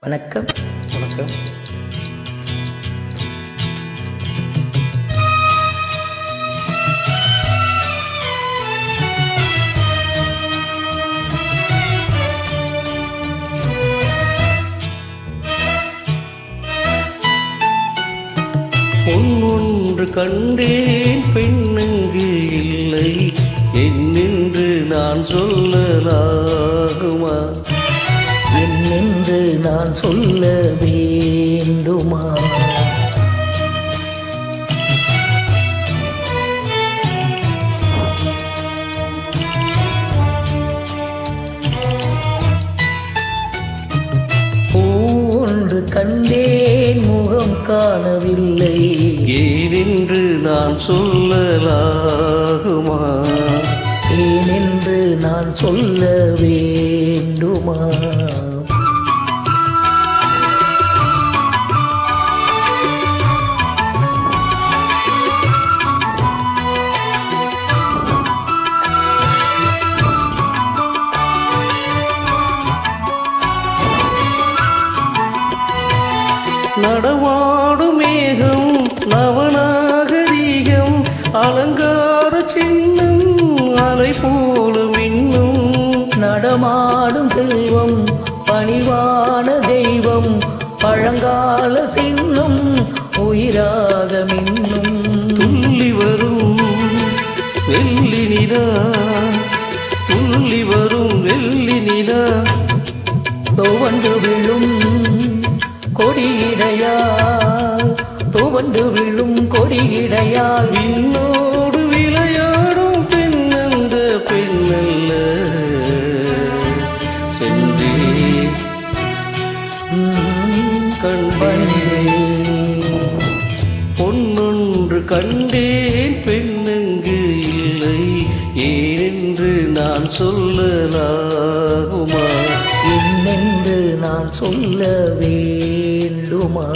வணக்கம். வணக்கம். பொன்னொன்று கண்டேன் பெண்ணங்கு இல்லை என்னென்று நான் சொல்லலாகுமா? என்னென்று நான் சொல்ல வேண்டுமா? பூவொன்று கண்டேன் முகம் காணவில்லை ஏனென்று நான் சொல்லலாகுமா? ஏனென்று நான் சொல்ல வேண்டுமா? நடமாடும் மேகம் நவநாகரீகம் அலங்கார சின்னம் அலை போல மின்னும் நடமாடும் செல்வம் பணிவான தெய்வம் பழங்கால சின்னம் உயிராக மின்னும் துள்ளி வரும் வெள்ளி நிலா துள்ளி வரும் வெள்ளி நிலா துவண்டு விழும் கொடியிடையால் துவண்டு விழும் கொடியிடையால் விண்ணோடு விளையாடும் பெண்ணந்த பெண்ணல்ல சென்றே கண்டே பொன்னொன்று கண்டேன் பெண்ணங்கு இல்லை ஏனென்று நான் சொல்லலாகுமா? என்னென்று நான் சொல்ல வேண்டுமா?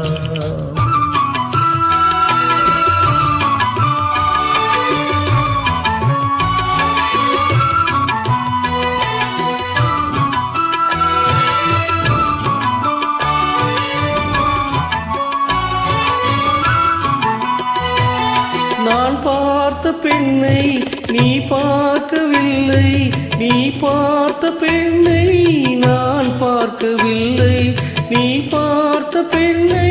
நான் பார்த்த பெண்ணை நீ பார்க்கவில்லை நீ பார்த்த பெண்ணை நான் பார்க்கவில்லை நீ பார்த்த பெண்ணை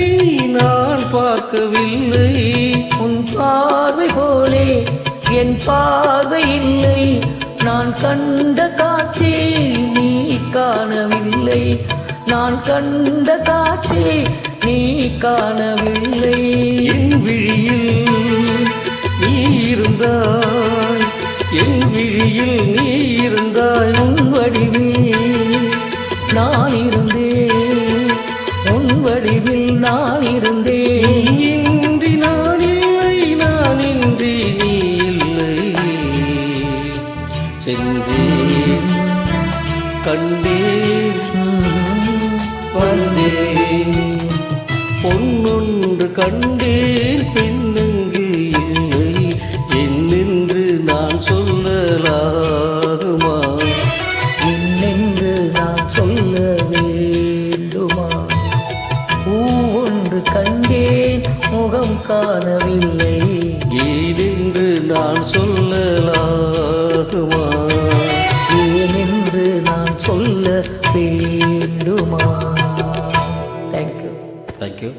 நான் பார்க்கவில்லை உன் பார்வை போலே என் பார்வை இல்லை நான் கண்ட காட்சி நீ காணவில்லை நான் கண்ட காட்சி நீ காணவில்லை என் விழியில் நீ இருந்தாய் என் விழியில் நீ இருந்தாய் உன் வடிவில் நான் இருந்தேன் உன் வடிவில் நான் இருந்தேன் இன்றி நான் இல்லை நான் இன்றி நீ இல்லை சென்றேன் கண்டேன் வந்தேன் பொன்னொன்று கண்டேன் பெண்ணங்கு இல்லை என்னென்று நான் சொல்லலாகுமா? என்னென்று நான் சொல்ல வேண்டுமா? பூவொன்று கண்டேன் முகம் காணவில்லை ஏனென்று நான் சொல்லலாகுமா? ஏனென்று நான் சொல்ல வேண்டுமா? தேங்க்யூ. தேங்க்யூ.